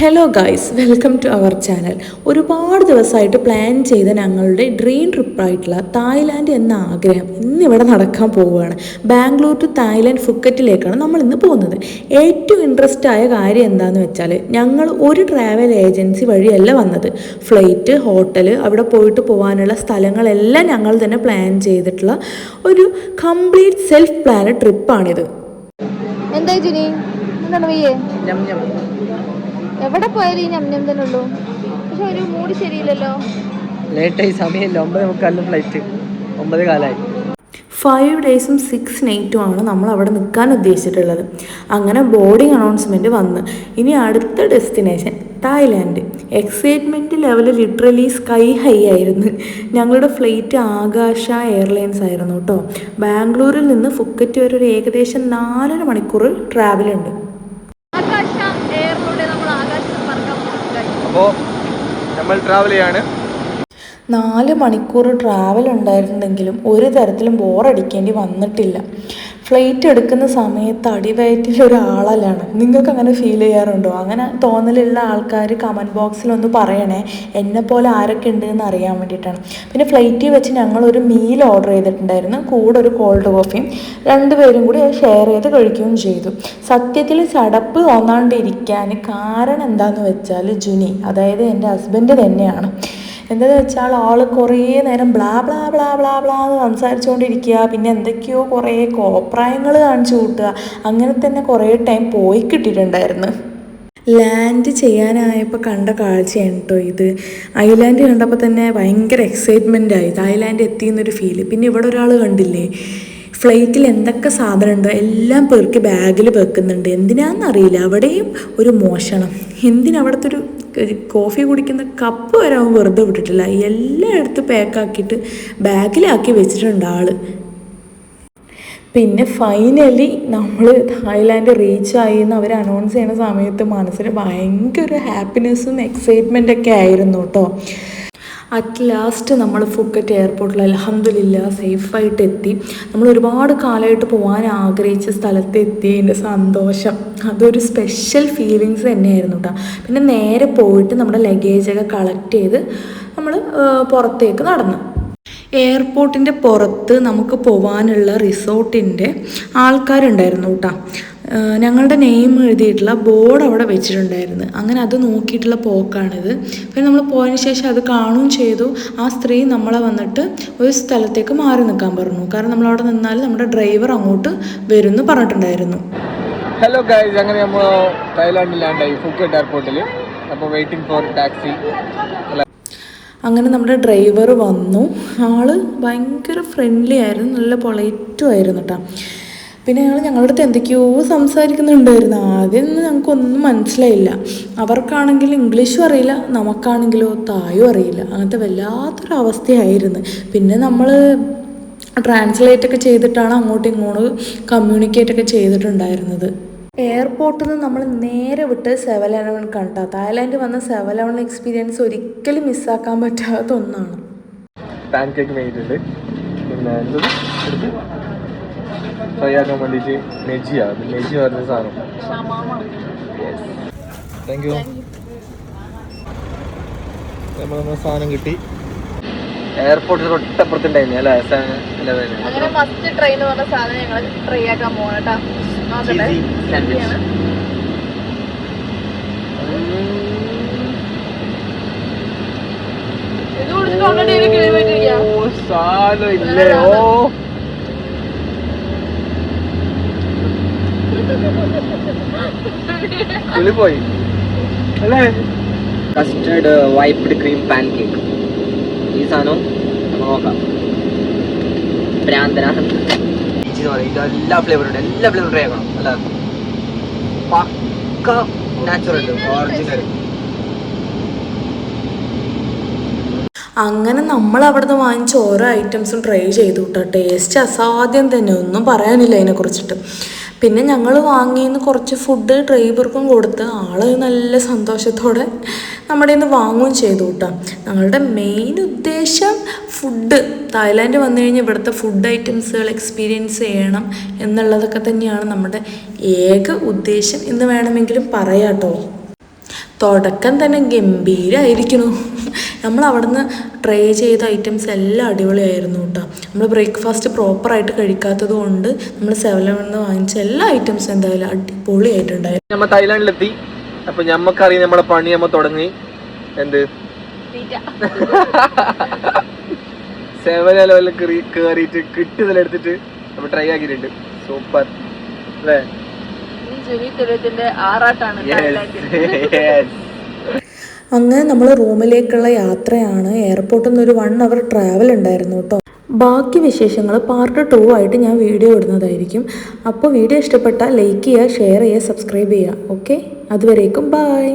Hello guys, welcome to our channel. ഒരുപാട് ദിവസമായിട്ട് plan ചെയ്ത ഞങ്ങളുടെ ഡ്രീം ട്രിപ്പായിട്ടുള്ള തായ്ലാൻഡ് എന്ന ആഗ്രഹം ഇന്നിവിടെ നടക്കാൻ പോവുകയാണ്. ബാംഗ്ലൂർ ടു തായ്ലാൻഡ് ഫുക്കറ്റിലേക്കാണ് നമ്മൾ ഇന്ന് പോകുന്നത്. ഏറ്റവും ഇൻട്രസ്റ്റ് ആയ കാര്യം എന്താണെന്ന് വെച്ചാൽ, ഞങ്ങൾ ഒരു ട്രാവൽ ഏജൻസി വഴിയല്ല വന്നത്. ഫ്ലൈറ്റ്, ഹോട്ടൽ, അവിടെ പോയിട്ട് പോകാനുള്ള സ്ഥലങ്ങളെല്ലാം ഞങ്ങൾ തന്നെ പ്ലാൻ ചെയ്തിട്ടുള്ള ഒരു കംപ്ലീറ്റ് സെൽഫ് പ്ലാനഡ് ട്രിപ്പാണിത്. എന്താ ജിനി എന്താണ് വയ്യേ? എവിടെ പോയാലും ഈ ഞം തന്നെ ഉള്ളൂ. പക്ഷെ ഒരു മൂഡ് ശരിയില്ലല്ലോ. ലേറ്റായി, സമയമില്ല. 9:45 ഫ്ലൈറ്റ്, 9 കാലമായി. 5 ഡേയ്സും 6 നൈറ്റുമാണ് നമ്മൾ അവിടെ നിൽക്കാൻ ഉദ്ദേശിച്ചിട്ടുള്ളത്. അങ്ങനെ ബോർഡിംഗ് അനൗൺസ്മെൻറ്റ് വന്ന് ഇനി അടുത്ത destination Thailand. Excitement level literally sky high ആയിരുന്നു. ഞങ്ങളുടെ ഫ്ലൈറ്റ് ആകാശ എയർലൈൻസ് ആയിരുന്നു കേട്ടോ. ബാംഗ്ലൂരിൽ നിന്ന് ഫുക്കറ്റ് വരെ ഒരു ഏകദേശം 4.5 മണിക്കൂർ ട്രാവലുണ്ട്. അപ്പോൾ നമ്മൾ ട്രാവൽ ചെയ്യാണ്. 4 മണിക്കൂർ ട്രാവൽ ഉണ്ടായിരുന്നെങ്കിലും ഒരു തരത്തിലും ബോറടിക്കേണ്ടി വന്നിട്ടില്ല. ഫ്ലൈറ്റ് എടുക്കുന്ന സമയത്ത് അടിവയറ്റിൽ ഒരാളലാണ്. നിങ്ങൾക്ക് അങ്ങനെ ഫീൽ ചെയ്യാറുണ്ടോ? അങ്ങനെ തോന്നലുള്ള ആൾക്കാർ കമൻറ്റ് ബോക്സിലൊന്ന് പറയണേ, എന്നെപ്പോലെ ആരൊക്കെ ഉണ്ടെന്ന് അറിയാൻ വേണ്ടിയിട്ടാണ്. പിന്നെ ഫ്ലൈറ്റിൽ വെച്ച് ഞങ്ങളൊരു മീൽ ഓർഡർ ചെയ്തിട്ടുണ്ടായിരുന്നു, കൂടെ ഒരു കോൾഡ് കോഫിയും. 2 പേരും കൂടി അത് ഷെയർ ചെയ്ത് കഴിക്കുകയും ചെയ്തു. സത്യത്തിൽ ചടപ്പ് തോന്നാണ്ടിരിക്കാൻ കാരണം എന്താണെന്ന് വെച്ചാൽ ജുനി, അതായത് എൻ്റെ ഹസ്ബൻഡ് തന്നെയാണ്. എന്താണെന്ന് വെച്ചാൽ ആൾ കുറേ നേരം blah blah blah blah blah എന്ന് സംസാരിച്ചുകൊണ്ടിരിക്കുക, പിന്നെ എന്തൊക്കെയോ കുറേ കോപ്രായങ്ങൾ കാണിച്ചു കൂട്ടുക. അങ്ങനെ തന്നെ കുറേ ടൈം പോയി കിട്ടിയിട്ടുണ്ടായിരുന്നു. ലാൻഡ് ചെയ്യാനായപ്പോൾ കണ്ട കാഴ്ചയാണ് കേട്ടോ ഇത്. ഐലാൻഡ് കണ്ടപ്പോൾ തന്നെ ഭയങ്കര എക്സൈറ്റ്മെൻ്റ് ആയി. തായ്ലാൻഡ് എത്തിയെന്നൊരു ഫീല്. പിന്നെ ഇവിടെ ഒരാൾ കണ്ടില്ലേ, ഫ്ലൈറ്റിൽ എന്തൊക്കെ സാധനം ഉണ്ടോ എല്ലാം പേർക്ക് ബാഗിൽ വെക്കുന്നുണ്ട്. എന്തിനാണെന്നറിയില്ല. അവിടെയും ഒരു മോഷണം. എന്തിനവിടുത്തെ ഒരു കോഫി കുടിക്കുന്ന കപ്പ് വരെ അവൻ വെറുതെ വിട്ടിട്ടില്ല. എല്ലാം എടുത്ത് പാക്കാക്കിയിട്ട് ബാഗിലാക്കി വെച്ചിട്ടുണ്ട് ആൾ. പിന്നെ ഫൈനലി നമ്മൾ തായ്ലാൻഡ് റീച്ചായി എന്ന് അവർ അനൗൺസ് ചെയ്യുന്ന സമയത്ത് മനസ്സിൽ ഭയങ്കര ഹാപ്പിനെസ്സും എക്സൈറ്റ്മെൻറ്റൊക്കെ ആയിരുന്നു കേട്ടോ. അറ്റ് ലാസ്റ്റ് നമ്മൾ ഫുക്കറ്റ് എയർപോർട്ടിൽ അൽഹംദുലില്ലാ സേഫായിട്ട് എത്തി. നമ്മൾ ഒരുപാട് കാലമായിട്ട് പോകാൻ ആഗ്രഹിച്ച സ്ഥലത്ത് എത്തിയതിൻ്റെ സന്തോഷം അതൊരു സ്പെഷ്യൽ ഫീലിങ്സ് തന്നെയായിരുന്നു കേട്ടോ. പിന്നെ നേരെ പോയിട്ട് നമ്മുടെ ലഗേജൊക്കെ കളക്ട് ചെയ്ത് നമ്മൾ പുറത്തേക്ക് നടന്നു. എയർപോർട്ടിൻ്റെ പുറത്ത് നമുക്ക് പോകാനുള്ള റിസോർട്ടിൻ്റെ ആൾക്കാരുണ്ടായിരുന്നു കേട്ടോ. ഞങ്ങളുടെ നെയിം എഴുതിയിട്ടുള്ള ബോർഡ് അവിടെ വെച്ചിട്ടുണ്ടായിരുന്നു. അങ്ങനെ അത് നോക്കിയിട്ടുള്ള പോക്കാണിത്. പിന്നെ നമ്മൾ പോയതിന് ശേഷം അത് കാണുകയും ചെയ്തു. ആ സ്ത്രീ നമ്മളെ വന്നിട്ട് ഒരു സ്ഥലത്തേക്ക് മാറി നിൽക്കാൻ പറഞ്ഞു. കാരണം നമ്മളവിടെ നിന്നാൽ നമ്മുടെ ഡ്രൈവർ അങ്ങോട്ട് വരുമെന്ന് പറഞ്ഞിട്ടുണ്ടായിരുന്നു. ഹലോ ഗൈസ്, അങ്ങനെ നമ്മൾ തായ്ലാൻഡിൽ ലാൻഡായി ഫുക്കറ്റ് എയർപോർട്ടിൽ. അപ്പോൾ വെയിറ്റിംഗ് ഫോർ ടാക്സി. അങ്ങനെ നമ്മുടെ ഡ്രൈവർ വന്നു. ആൾ ഭയങ്കര ഫ്രണ്ട്ലി ആയിരുന്നു, നല്ല പൊളൈറ്റും ആയിരുന്നു കേട്ടോ. പിന്നെ ഞങ്ങളുടെ അടുത്ത് എന്തൊക്കെയോ സംസാരിക്കുന്നുണ്ടായിരുന്നു. ആദ്യം ഞങ്ങൾക്കൊന്നും മനസ്സിലായില്ല. അവർക്കാണെങ്കിൽ ഇംഗ്ലീഷും അറിയില്ല, നമുക്കാണെങ്കിലോ തായും അറിയില്ല. അങ്ങനത്തെ വല്ലാത്തൊരു അവസ്ഥയായിരുന്നു. പിന്നെ നമ്മൾ ട്രാൻസ്ലേറ്റൊക്കെ ചെയ്തിട്ടാണ് അങ്ങോട്ടും ഇങ്ങോട്ടും കമ്മ്യൂണിക്കേറ്റൊക്കെ ചെയ്തിട്ടുണ്ടായിരുന്നത്. എയർപോർട്ടിൽ നിന്ന് നമ്മൾ നേരെ വിട്ട് 7-Eleven കണ്ടാ. തായ്ലാൻഡ് വന്ന 7-Eleven എക്സ്പീരിയൻസ് ഒരിക്കലും മിസ്സാക്കാൻ പറ്റാത്ത ഒന്നാണ്. പാൻ കേക്ക് മേടിച്ചിട്ടുണ്ട്. പിന്നെ ഫ്രൈ ആക്കാൻ വേണ്ടിയിട്ട് മെജി പറഞ്ഞ സാധനം. Thank you. നമ്മളൊന്ന് സാധനം കിട്ടി. എയർപോർട്ടിൽ തൊട്ടപ്പുറത്തുണ്ടായിരുന്നു അല്ലേ? അങ്ങനെ ഫസ്റ്റ് ട്രെയിൻ പറഞ്ഞ സാധനം ഞങ്ങൾ ട്രൈ ആക്കാൻ പോകണം കേട്ടോ. പോയി അല്ലേ? Custard wiped cream pan cake. ഈ സാധനം നോക്കാം. എല്ലാ ഫ്ലേവറും ഉണ്ട്. എല്ലാ ഫ്ലേവറും ട്രൈ ആക്കണം. അല്ല പക്ക നാച്ചുറൽ ഒറിജിനൽ. അങ്ങനെ നമ്മൾ അവിടുന്ന് വാങ്ങിച്ച ഓരോ ഐറ്റംസും ട്രൈ ചെയ്തു കേട്ടോ. ടേസ്റ്റ് അസാധ്യം തന്നെ, ഒന്നും പറയാനില്ല അതിനെക്കുറിച്ചിട്ട്. പിന്നെ ഞങ്ങൾ വാങ്ങിയെന്ന് കുറച്ച് ഫുഡ് ഡ്രൈവർക്കും കൊടുത്ത് ആൾ നല്ല സന്തോഷത്തോടെ നമ്മുടെ നിന്ന് വാങ്ങുകയും ചെയ്തു കേട്ടോ. ഞങ്ങളുടെ മെയിൻ ഉദ്ദേശം ഫുഡ്. തായ്ലാൻഡ് വന്നു കഴിഞ്ഞാൽ ഇവിടുത്തെ ഫുഡ് ഐറ്റംസുകൾ എക്സ്പീരിയൻസ് ചെയ്യണം എന്നുള്ളതൊക്കെ തന്നെയാണ് നമ്മുടെ ഏക ഉദ്ദേശം എന്ന് വേണമെങ്കിലും പറയാം കേട്ടോ. തുടക്കം തന്നെ ഗംഭീരമായിരിക്കണു. നമ്മൾ അവിടെ നിന്ന് ട്രൈ ചെയ്ത ഐറ്റംസ് എല്ലാം അടിപൊളിയായിരുന്നു കേട്ടോ. നമ്മൾ ബ്രേക്ക്ഫാസ്റ്റ് പ്രോപ്പറായിട്ട് കഴിക്കാത്തത് കൊണ്ട് നമ്മൾ 7-Eleven വാങ്ങിച്ച എല്ലാ ഐറ്റംസും എന്തായാലും അടിപൊളിയായിട്ടുണ്ടായിരുന്നു. നമ്മൾ തായ്ലാൻഡിലെത്തി. അപ്പൊ ഞമ്മക്കറിയാം നമ്മുടെ പണി നമ്മ തുടങ്ങി. എന്ത് 7-Eleven കേറിയിട്ട് കിട്ടുന്നതിലെടുത്തിട്ട് നമ്മൾ ട്രൈ ആക്കിയിട്ടുണ്ട്. സൂപ്പർ അല്ലേ? അങ്ങനെ നമ്മൾ റൂമിലേക്കുള്ള യാത്രയാണ്. എയർപോർട്ടിൽ നിന്ന് ഒരു 1 hour ട്രാവൽ ഉണ്ടായിരുന്നു കേട്ടോ. ബാക്കി വിശേഷങ്ങൾ പാർട്ട് 2 ആയിട്ട് ഞാൻ വീഡിയോ ഇടുന്നതായിരിക്കും. അപ്പോൾ വീഡിയോ ഇഷ്ടപ്പെട്ടാൽ ലൈക്ക് ചെയ്യുക, ഷെയർ ചെയ്യുക, സബ്സ്ക്രൈബ് ചെയ്യുക. ഓക്കെ, അതുവരേക്കും ബൈ.